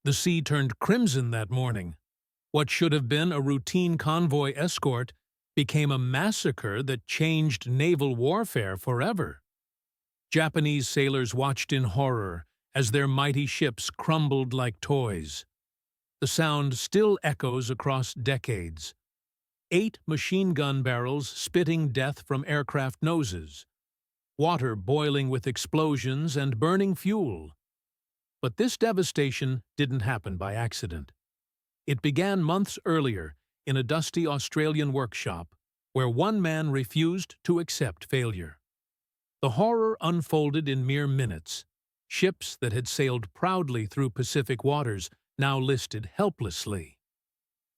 The sea turned crimson that morning. What should have been a routine convoy escort became a massacre that changed naval warfare forever. Japanese sailors watched in horror as their mighty ships crumbled like toys. The sound still echoes across decades. 8 machine gun barrels spitting death from aircraft noses. Water boiling with explosions and burning fuel. But this devastation didn't happen by accident. It began months earlier in a dusty Australian workshop where one man refused to accept failure. The horror unfolded in mere minutes. Ships that had sailed proudly through Pacific waters now listed helplessly.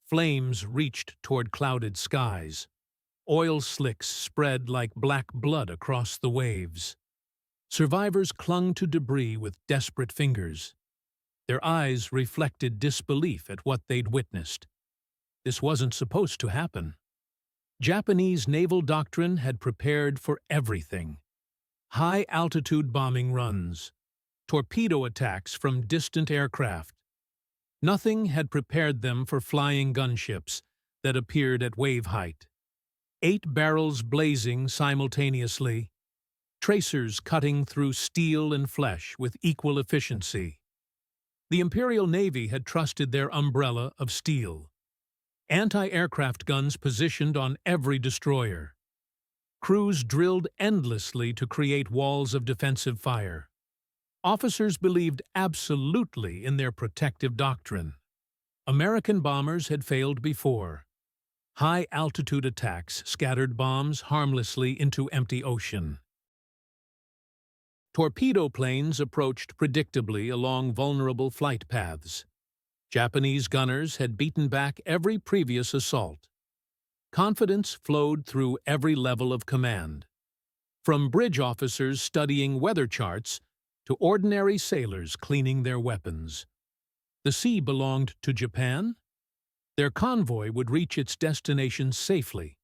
Flames reached toward clouded skies. Oil slicks spread like black blood across the waves. Survivors clung to debris with desperate fingers. Their eyes reflected disbelief at what they'd witnessed. This wasn't supposed to happen. Japanese naval doctrine had prepared for everything. High-altitude bombing runs, torpedo attacks from distant aircraft. Nothing had prepared them for flying gunships that appeared at wave height. 8 barrels blazing simultaneously, tracers cutting through steel and flesh with equal efficiency. The Imperial Navy had trusted their umbrella of steel. Anti-aircraft guns positioned on every destroyer. Crews drilled endlessly to create walls of defensive fire. Officers believed absolutely in their protective doctrine. American bombers had failed before. High-altitude attacks scattered bombs harmlessly into empty ocean. Torpedo planes approached predictably along vulnerable flight paths. Japanese gunners had beaten back every previous assault. Confidence flowed through every level of command, from bridge officers studying weather charts to ordinary sailors cleaning their weapons. The sea belonged to Japan. Their convoy would reach its destination safely.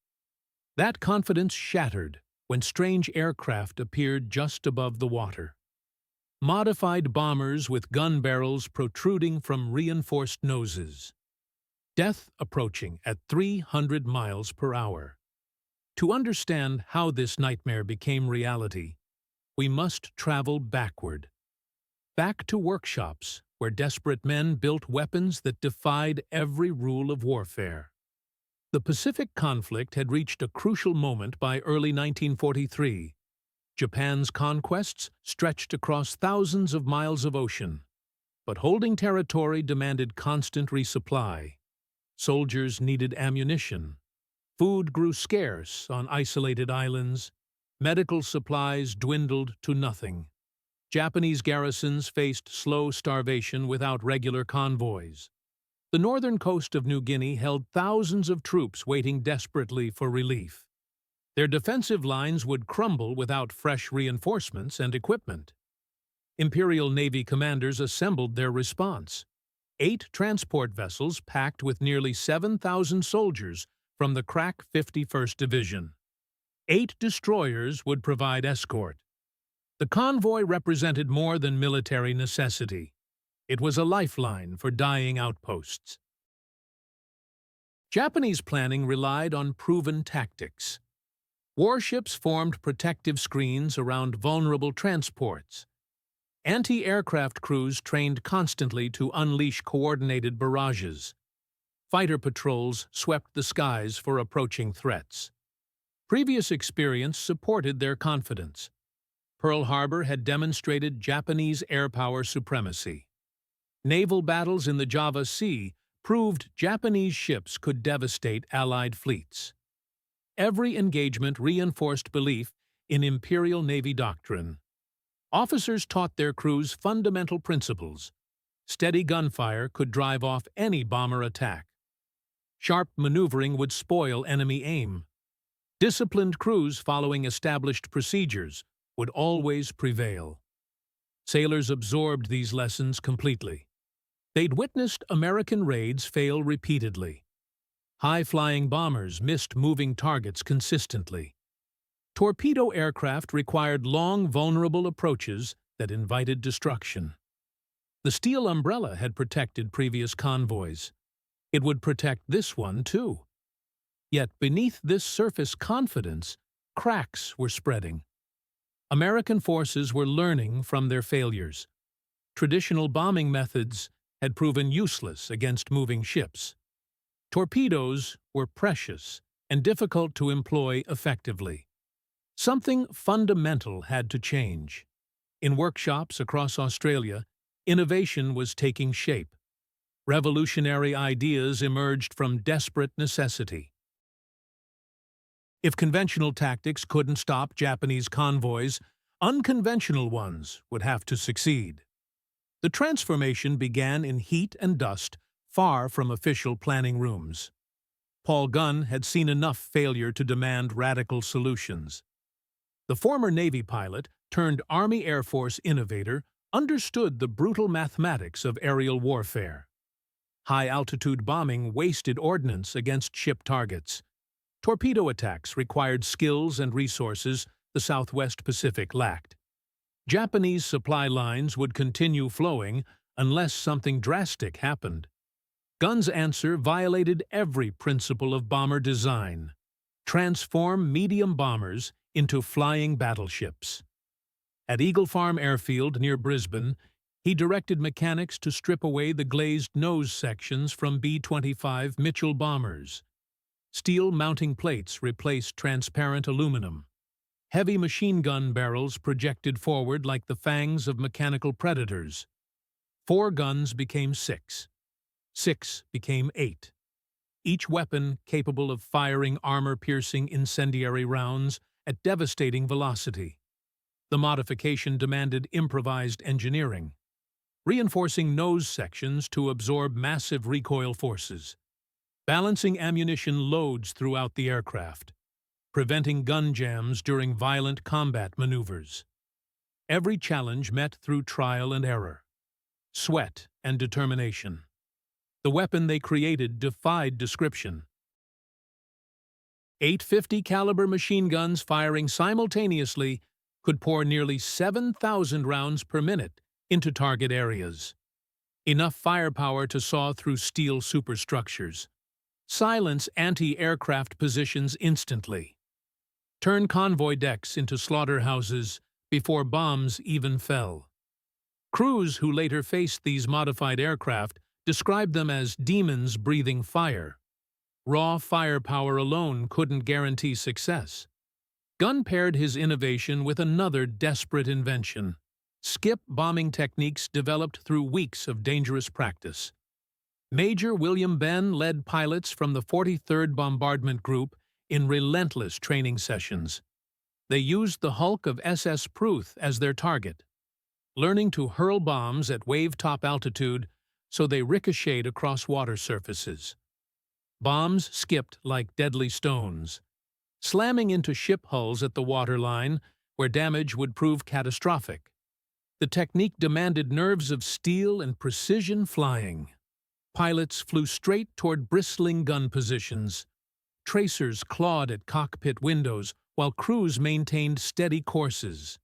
That confidence shattered when strange aircraft appeared just above the water. Modified bombers with gun barrels protruding from reinforced noses. Death approaching at 300 miles per hour. To understand how this nightmare became reality, we must travel backward. Back to workshops where desperate men built weapons that defied every rule of warfare. The Pacific conflict had reached a crucial moment by early 1943. Japan's conquests stretched across thousands of miles of ocean, but holding territory demanded constant resupply. Soldiers needed ammunition. Food grew scarce on isolated islands. Medical supplies dwindled to nothing. Japanese garrisons faced slow starvation without regular convoys. The northern coast of New Guinea held thousands of troops waiting desperately for relief. Their defensive lines would crumble without fresh reinforcements and equipment. Imperial Navy commanders assembled their response. 8 transport vessels packed with nearly 7,000 soldiers from the crack 51st Division. 8 destroyers would provide escort. The convoy represented more than military necessity. It was a lifeline for dying outposts. Japanese planning relied on proven tactics. Warships formed protective screens around vulnerable transports. Anti-aircraft crews trained constantly to unleash coordinated barrages. Fighter patrols swept the skies for approaching threats. Previous experience supported their confidence. Pearl Harbor had demonstrated Japanese air power supremacy. Naval battles in the Java Sea proved Japanese ships could devastate Allied fleets. Every engagement reinforced belief in Imperial Navy doctrine. Officers taught their crews fundamental principles. Steady gunfire could drive off any bomber attack. Sharp maneuvering would spoil enemy aim. Disciplined crews following established procedures would always prevail. Sailors absorbed these lessons completely. They'd witnessed American raids fail repeatedly. High-flying bombers missed moving targets consistently. Torpedo aircraft required long, vulnerable approaches that invited destruction. The steel umbrella had protected previous convoys. It would protect this one, too. Yet beneath this surface confidence, cracks were spreading. American forces were learning from their failures. Traditional bombing methods had proven useless against moving ships. Torpedoes were precious and difficult to employ effectively. Something fundamental had to change. In workshops across Australia, innovation was taking shape. Revolutionary ideas emerged from desperate necessity. If conventional tactics couldn't stop Japanese convoys, unconventional ones would have to succeed. The transformation began in heat and dust, far from official planning rooms. Paul Gunn had seen enough failure to demand radical solutions. The former Navy pilot, turned Army Air Force innovator, understood the brutal mathematics of aerial warfare. High-altitude bombing wasted ordnance against ship targets. Torpedo attacks required skills and resources the Southwest Pacific lacked. Japanese supply lines would continue flowing unless something drastic happened. Gunn's answer violated every principle of bomber design: transform medium bombers into flying battleships. At Eagle Farm Airfield near Brisbane, he directed mechanics to strip away the glazed nose sections from B-25 Mitchell bombers. Steel mounting plates replaced transparent aluminum. Heavy machine gun barrels projected forward like the fangs of mechanical predators. 4 guns became 6. 6 became 8. Each weapon capable of firing armor-piercing incendiary rounds at devastating velocity. The modification demanded improvised engineering, reinforcing nose sections to absorb massive recoil forces, balancing ammunition loads throughout the aircraft, preventing gun jams during violent combat maneuvers. Every challenge met through trial and error, sweat and determination. The weapon they created defied description. 850 caliber machine guns firing simultaneously could pour nearly 7,000 rounds per minute into target areas. Enough firepower to saw through steel superstructures. Silence anti-aircraft positions instantly. Turn convoy decks into slaughterhouses before bombs even fell. Crews who later faced these modified aircraft described them as demons breathing fire. Raw firepower alone couldn't guarantee success. Gunn paired his innovation with another desperate invention: skip bombing techniques developed through weeks of dangerous practice. Major William Benn led pilots from the 43rd Bombardment Group in relentless training sessions. They used the hulk of SS Pruth as their target, learning to hurl bombs at wave-top altitude so they ricocheted across water surfaces. Bombs skipped like deadly stones, slamming into ship hulls at the waterline, where damage would prove catastrophic. The technique demanded nerves of steel and precision flying. Pilots flew straight toward bristling gun positions. Tracers clawed at cockpit windows, while crews maintained steady courses.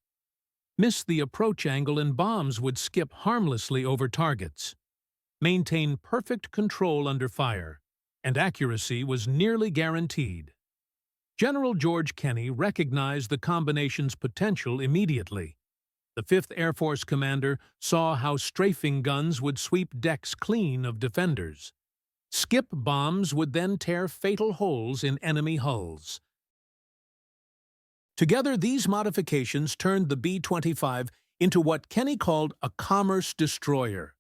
Miss the approach angle and bombs would skip harmlessly over targets. Maintain perfect control under fire, and accuracy was nearly guaranteed. General George Kenney recognized the combination's potential immediately. The 5th Air Force commander saw how strafing guns would sweep decks clean of defenders. Skip bombs would then tear fatal holes in enemy hulls. Together, these modifications turned the B-25 into what Kenney called a commerce destroyer,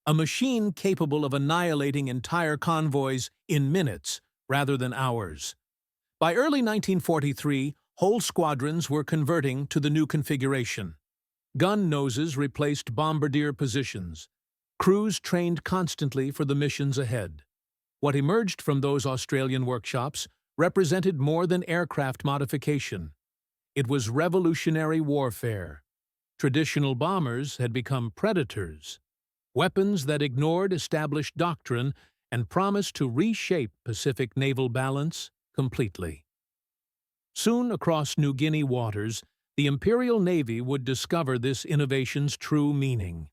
a machine capable of annihilating entire convoys in minutes rather than hours. By early 1943, whole squadrons were converting to the new configuration. Gun noses replaced bombardier positions. Crews trained constantly for the missions ahead. What emerged from those Australian workshops represented more than aircraft modification. It was revolutionary warfare. Traditional bombers had become predators, weapons that ignored established doctrine and promised to reshape Pacific naval balance completely. Soon across New Guinea waters, the Imperial Navy would discover this innovation's true meaning.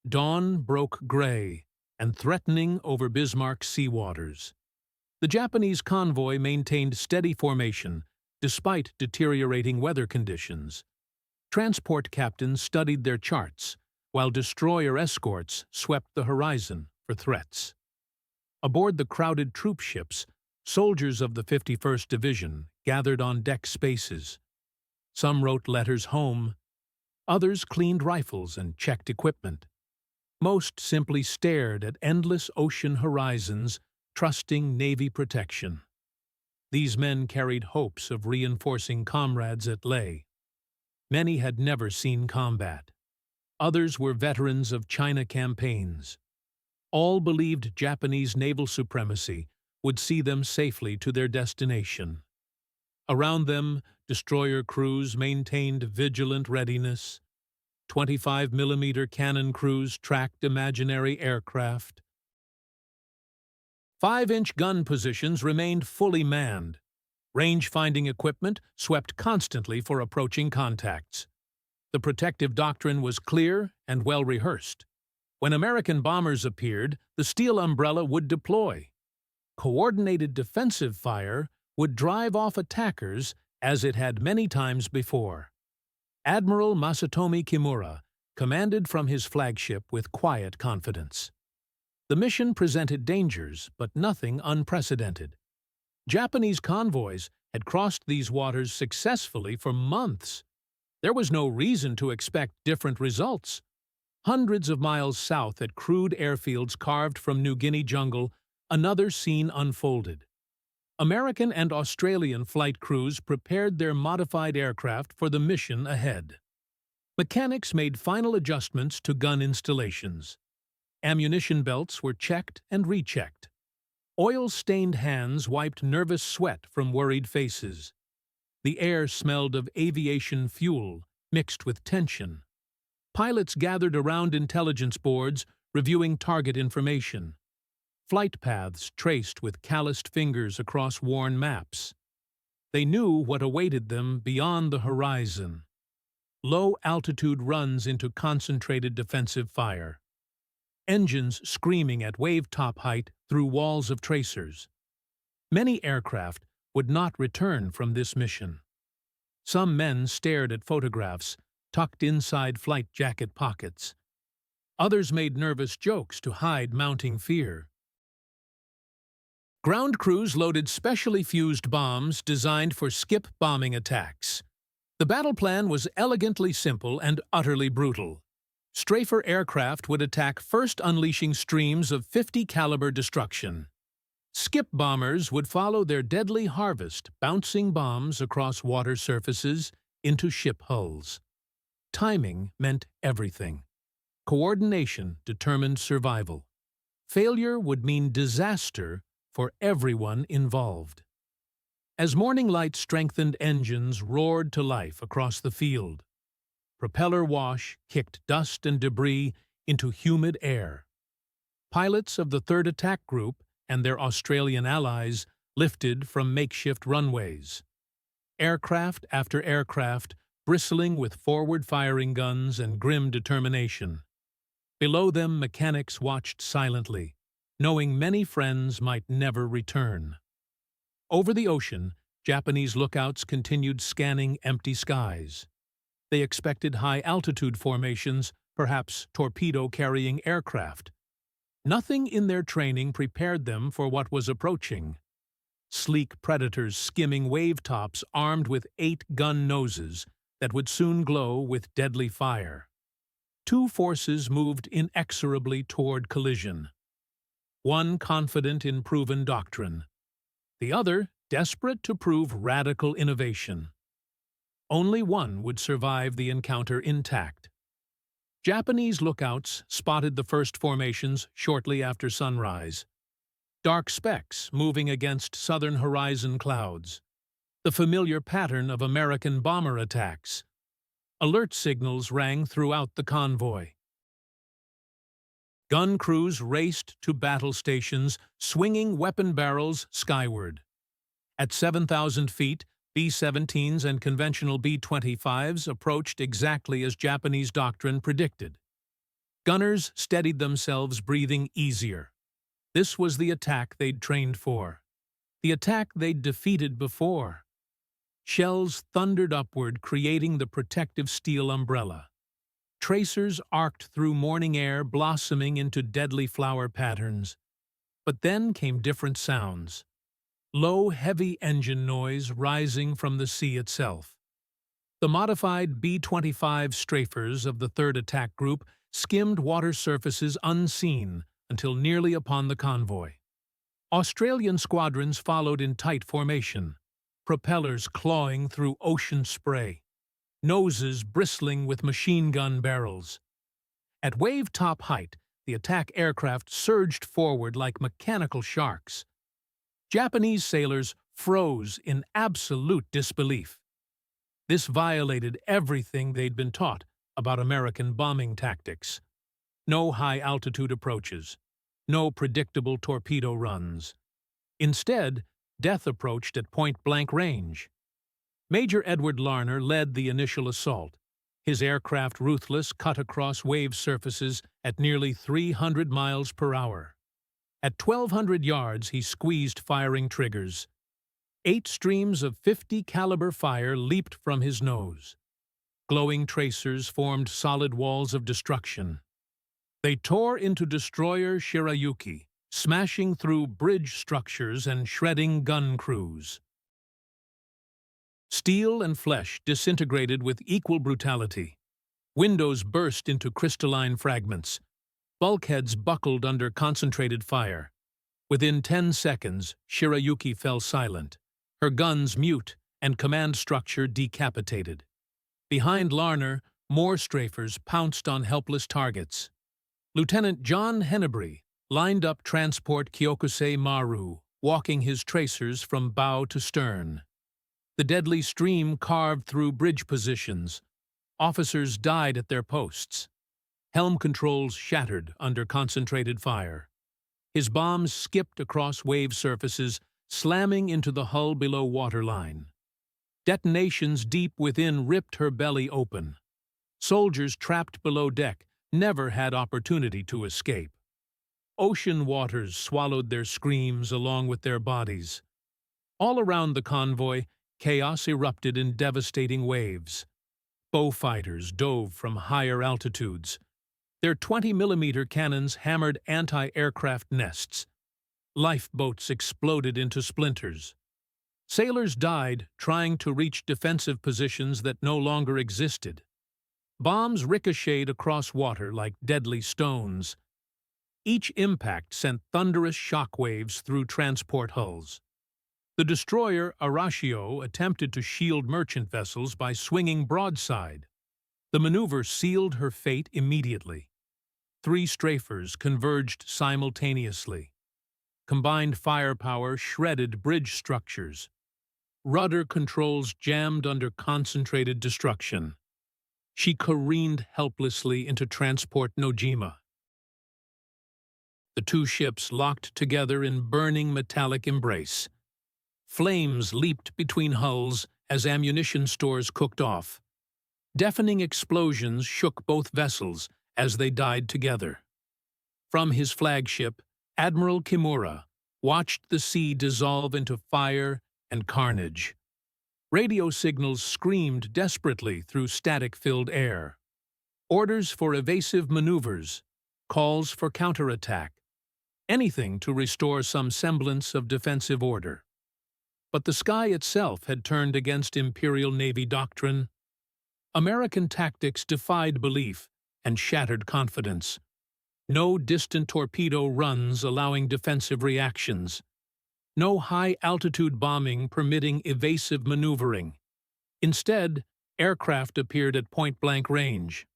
Dawn broke gray and threatening over Bismarck's sea waters. The Japanese convoy maintained steady formation despite deteriorating weather conditions. Transport captains studied their charts, while destroyer escorts swept the horizon for threats. Aboard the crowded troop ships, soldiers of the 51st Division gathered on deck spaces. Some wrote letters home, others cleaned rifles and checked equipment. Most simply stared at endless ocean horizons, trusting Navy protection. These men carried hopes of reinforcing comrades at Leh. Many had never seen combat. Others were veterans of China campaigns. All believed Japanese naval supremacy would see them safely to their destination. Around them, destroyer crews maintained vigilant readiness. 25mm cannon crews tracked imaginary aircraft. 5-inch gun positions remained fully manned. Range-finding equipment swept constantly for approaching contacts. The protective doctrine was clear and well-rehearsed. When American bombers appeared, the steel umbrella would deploy. Coordinated defensive fire would drive off attackers as it had many times before. Admiral Masatomi Kimura commanded from his flagship with quiet confidence. The mission presented dangers, but nothing unprecedented. Japanese convoys had crossed these waters successfully for months. There was no reason to expect different results. Hundreds of miles south at crude airfields carved from New Guinea jungle, another scene unfolded. American and Australian flight crews prepared their modified aircraft for the mission ahead. Mechanics made final adjustments to gun installations. Ammunition belts were checked and rechecked. Oil-stained hands wiped nervous sweat from worried faces. The air smelled of aviation fuel mixed with tension. Pilots gathered around intelligence boards, reviewing target information. Flight paths traced with calloused fingers across worn maps. They knew what awaited them beyond the horizon. Low-altitude runs into concentrated defensive fire. Engines screaming at wave-top height through walls of tracers. Many aircraft would not return from this mission. Some men stared at photographs tucked inside flight jacket pockets. Others made nervous jokes to hide mounting fear. Ground crews loaded specially fused bombs designed for skip bombing attacks. The battle plan was elegantly simple and utterly brutal. Strafer aircraft would attack first, unleashing streams of 50-caliber destruction. Skip bombers would follow their deadly harvest, bouncing bombs across water surfaces into ship hulls. Timing meant everything. Coordination determined survival. Failure would mean disaster for everyone involved. As morning light strengthened, engines roared to life across the field. Propeller wash kicked dust and debris into humid air. Pilots of the 3rd Attack Group and their Australian allies lifted from makeshift runways. Aircraft after aircraft bristling with forward-firing guns and grim determination. Below them, mechanics watched silently, knowing many friends might never return. Over the ocean, Japanese lookouts continued scanning empty skies. They expected high-altitude formations, perhaps torpedo-carrying aircraft. Nothing in their training prepared them for what was approaching. Sleek predators skimming wave-tops armed with 8 gun noses that would soon glow with deadly fire. Two forces moved inexorably toward collision. One confident in proven doctrine. The other desperate to prove radical innovation. Only one would survive the encounter intact. Japanese lookouts spotted the first formations shortly after sunrise. Dark specks moving against southern horizon clouds. The familiar pattern of American bomber attacks. Alert signals rang throughout the convoy. Gun crews raced to battle stations, swinging weapon barrels skyward. At 7,000 feet, B-17s and conventional B-25s approached exactly as Japanese doctrine predicted. Gunners steadied themselves, breathing easier. This was the attack they'd trained for. The attack they'd defeated before. Shells thundered upward, creating the protective steel umbrella. Tracers arced through morning air, blossoming into deadly flower patterns. But then came different sounds. Low, heavy engine noise rising from the sea itself. The modified B-25 strafers of the 3rd Attack Group skimmed water surfaces unseen until nearly upon the convoy. Australian squadrons followed in tight formation, propellers clawing through ocean spray, noses bristling with machine gun barrels. At wave-top height, the attack aircraft surged forward like mechanical sharks. Japanese sailors froze in absolute disbelief. This violated everything they'd been taught about American bombing tactics. No high-altitude approaches, no predictable torpedo runs. Instead, death approached at point-blank range. Major Edward Larner led the initial assault. His aircraft, ruthless, cut across wave surfaces at nearly 300 miles per hour. At 1,200 yards, he squeezed firing triggers. 8 streams of .50 caliber fire leaped from his nose. Glowing tracers formed solid walls of destruction. They tore into destroyer Shirayuki, smashing through bridge structures and shredding gun crews. Steel and flesh disintegrated with equal brutality. Windows burst into crystalline fragments. Bulkheads buckled under concentrated fire. Within 10 seconds, Shirayuki fell silent, her guns mute and command structure decapitated. Behind Larner, more strafers pounced on helpless targets. Lieutenant John Hennebrey lined up transport Kyokusei Maru, walking his tracers from bow to stern. The deadly stream carved through bridge positions. Officers died at their posts. Helm controls shattered under concentrated fire. His bombs skipped across wave surfaces, slamming into the hull below waterline. Detonations deep within ripped her belly open. Soldiers trapped below deck never had opportunity to escape. Ocean waters swallowed their screams along with their bodies. All around the convoy, chaos erupted in devastating waves. Bowfighters dove from higher altitudes. Their 20mm cannons hammered anti-aircraft nests. Lifeboats exploded into splinters. Sailors died trying to reach defensive positions that no longer existed. Bombs ricocheted across water like deadly stones. Each impact sent thunderous shockwaves through transport hulls. The destroyer Arashio attempted to shield merchant vessels by swinging broadside. The maneuver sealed her fate immediately. 3 strafers converged simultaneously. Combined firepower shredded bridge structures. Rudder controls jammed under concentrated destruction. She careened helplessly into transport Nojima. The 2 ships locked together in burning metallic embrace. Flames leaped between hulls as ammunition stores cooked off. Deafening explosions shook both vessels as they died together. From his flagship, Admiral Kimura watched the sea dissolve into fire and carnage. Radio signals screamed desperately through static-filled air. Orders for evasive maneuvers, calls for counterattack, anything to restore some semblance of defensive order. But the sky itself had turned against Imperial Navy doctrine. American tactics defied belief and shattered confidence. No distant torpedo runs allowing defensive reactions. No high-altitude bombing permitting evasive maneuvering. Instead, aircraft appeared at point-blank range,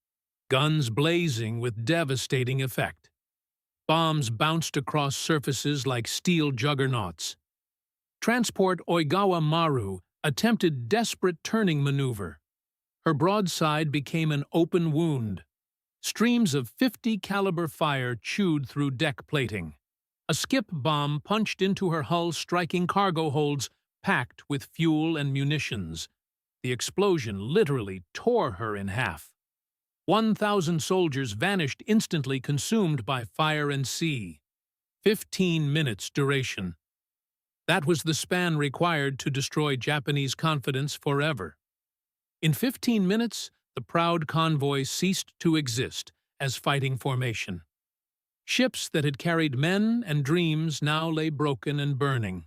guns blazing with devastating effect. Bombs bounced across surfaces like steel juggernauts. Transport Oigawa Maru attempted desperate turning maneuver. Her broadside became an open wound. Streams of .50 caliber fire chewed through deck plating. A skip bomb punched into her hull, striking cargo holds packed with fuel and munitions. The explosion literally tore her in half. 1,000 soldiers vanished instantly, consumed by fire and sea. 15 minutes duration. That was the span required to destroy Japanese confidence forever. In 15 minutes, the proud convoy ceased to exist as fighting formation. Ships that had carried men and dreams now lay broken and burning,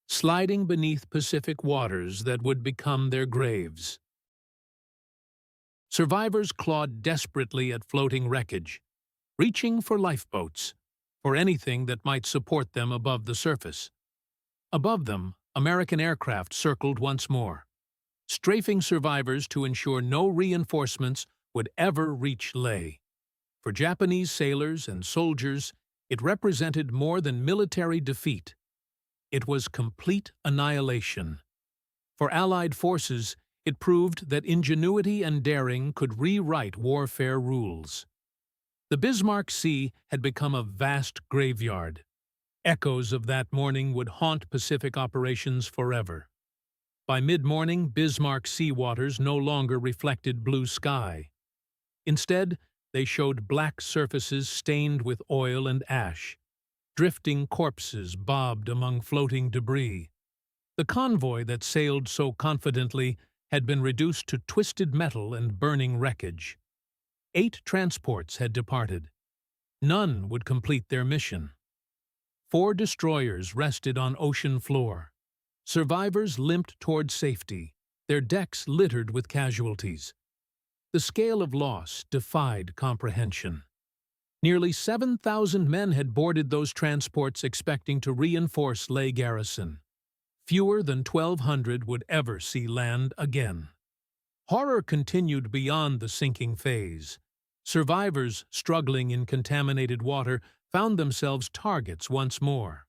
sliding beneath Pacific waters that would become their graves. Survivors clawed desperately at floating wreckage, reaching for lifeboats, for anything that might support them above the surface. Above them, American aircraft circled once more, strafing survivors to ensure no reinforcements would ever reach Leh. For Japanese sailors and soldiers, it represented more than military defeat. It was complete annihilation. For Allied forces, it proved that ingenuity and daring could rewrite warfare rules. The Bismarck Sea had become a vast graveyard. Echoes of that morning would haunt Pacific operations forever. By mid-morning, Bismarck sea waters no longer reflected blue sky. Instead, they showed black surfaces stained with oil and ash. Drifting corpses bobbed among floating debris. The convoy that sailed so confidently had been reduced to twisted metal and burning wreckage. 8 transports had departed. None would complete their mission. 4 destroyers rested on ocean floor. Survivors limped toward safety, their decks littered with casualties. The scale of loss defied comprehension. Nearly 7,000 men had boarded those transports expecting to reinforce Leh garrison. Fewer than 1,200 would ever see land again. Horror continued beyond the sinking phase. Survivors struggling in contaminated water found themselves targets once more.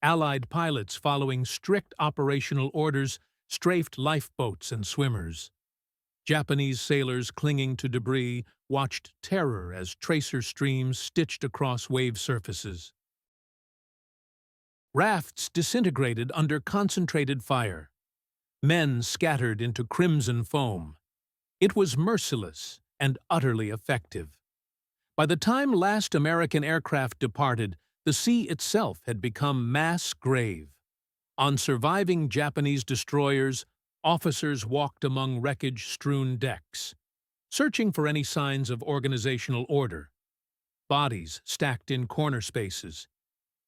Allied pilots, following strict operational orders, strafed lifeboats and swimmers. Japanese sailors clinging to debris watched terror as tracer streams stitched across wave surfaces. Rafts disintegrated under concentrated fire. Men scattered into crimson foam. It was merciless and utterly effective. By the time last American aircraft departed, the sea itself had become mass grave. On surviving Japanese destroyers, officers walked among wreckage-strewn decks, searching for any signs of organizational order. Bodies stacked in corner spaces.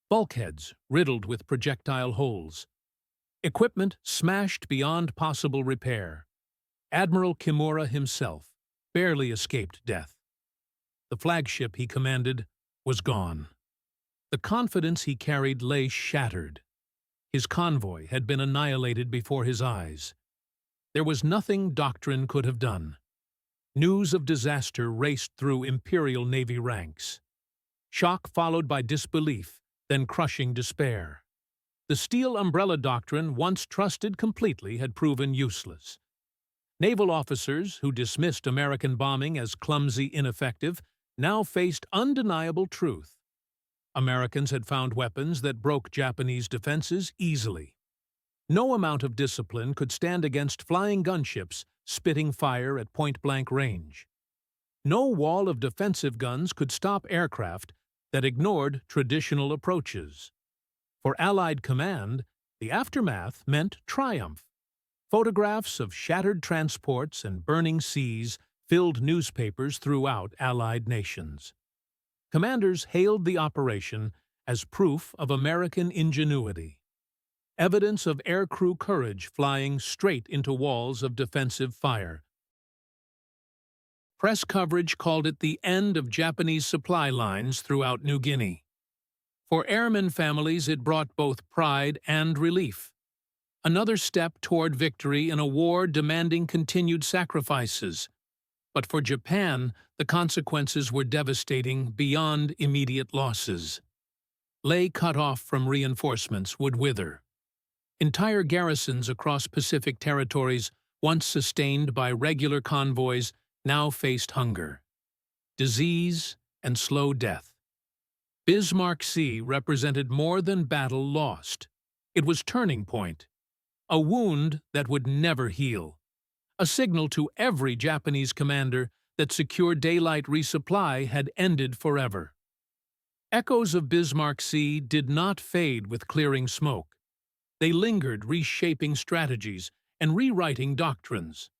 Bulkheads riddled with projectile holes. Equipment smashed beyond possible repair. Admiral Kimura himself barely escaped death. The flagship he commanded was gone. The confidence he carried lay shattered. His convoy had been annihilated before his eyes. There was nothing doctrine could have done. News of disaster raced through Imperial Navy ranks. Shock followed by disbelief, then crushing despair. The steel umbrella doctrine, once trusted completely, had proven useless. Naval officers who dismissed American bombing as clumsy, ineffective, now faced undeniable truth. Americans had found weapons that broke Japanese defenses easily. No amount of discipline could stand against flying gunships spitting fire at point-blank range. No wall of defensive guns could stop aircraft that ignored traditional approaches. For Allied command, the aftermath meant triumph. Photographs of shattered transports and burning seas filled newspapers throughout Allied nations. Commanders hailed the operation as proof of American ingenuity, evidence of aircrew courage flying straight into walls of defensive fire. Press coverage called it the end of Japanese supply lines throughout New Guinea. For airmen families, it brought both pride and relief. Another step toward victory in a war demanding continued sacrifices. But for Japan, the consequences were devastating beyond immediate losses. Leh, cut off from reinforcements, would wither. Entire garrisons across Pacific territories, once sustained by regular convoys, now faced hunger, disease, and slow death. Bismarck Sea represented more than battle lost. It was turning point, a wound that would never heal, a signal to every Japanese commander that secure daylight resupply had ended forever. Echoes of Bismarck Sea did not fade with clearing smoke. They lingered, reshaping strategies and rewriting doctrines,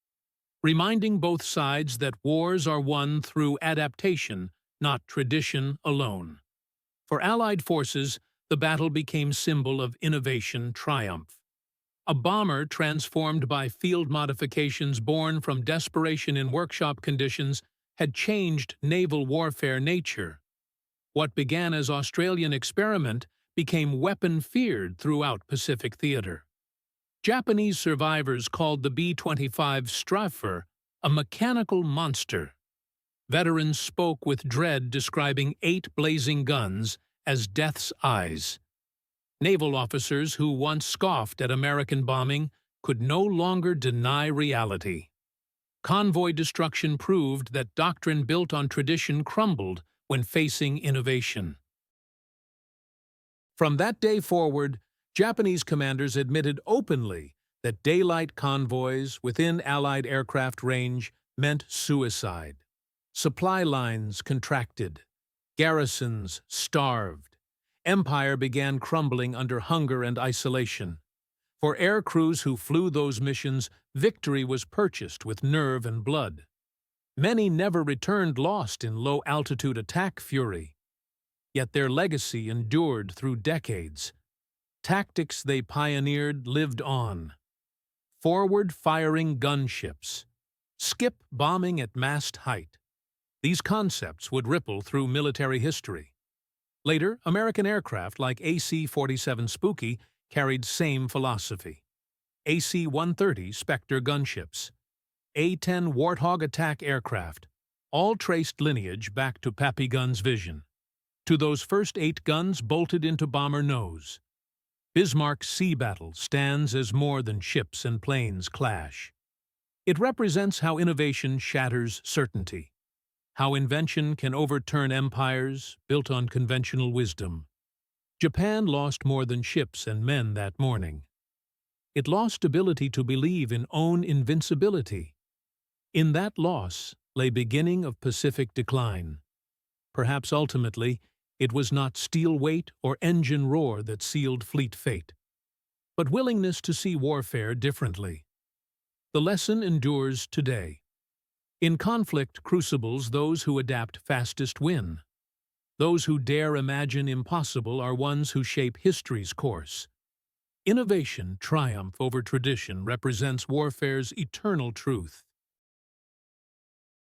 reminding both sides that wars are won through adaptation, not tradition alone. For Allied forces, the battle became symbol of innovation triumph. A bomber transformed by field modifications born from desperation in workshop conditions had changed naval warfare nature. What began as Australian experiment became weapon feared throughout Pacific theater. Japanese survivors called the B-25 Stryfer a mechanical monster. Veterans spoke with dread, describing 8 blazing guns as death's eyes. Naval officers who once scoffed at American bombing could no longer deny reality. Convoy destruction proved that doctrine built on tradition crumbled when facing innovation. From that day forward, Japanese commanders admitted openly that daylight convoys within Allied aircraft range meant suicide. Supply lines contracted. Garrisons starved. Empire began crumbling under hunger and isolation. For air crews who flew those missions, victory was purchased with nerve and blood. Many never returned, lost in low-altitude attack fury. Yet their legacy endured through decades. Tactics they pioneered lived on. Forward-firing gunships. Skip bombing at mast height. These concepts would ripple through military history. Later, American aircraft like AC-47 Spooky carried same philosophy. AC-130 Spectre gunships. A-10 Warthog attack aircraft, all traced lineage back to Pappy Gunn's vision. To those first 8 guns bolted into bomber nose. Bismarck's sea battle stands as more than ships and planes clash. It represents how innovation shatters certainty, how invention can overturn empires built on conventional wisdom. Japan lost more than ships and men that morning. It lost ability to believe in own invincibility. In that loss lay beginning of Pacific decline. Perhaps ultimately, it was not steel weight or engine roar that sealed fleet fate, but willingness to see warfare differently. The lesson endures today. In conflict crucibles, those who adapt fastest win. Those who dare imagine impossible are ones who shape history's course. Innovation, triumph over tradition, represents warfare's eternal truth.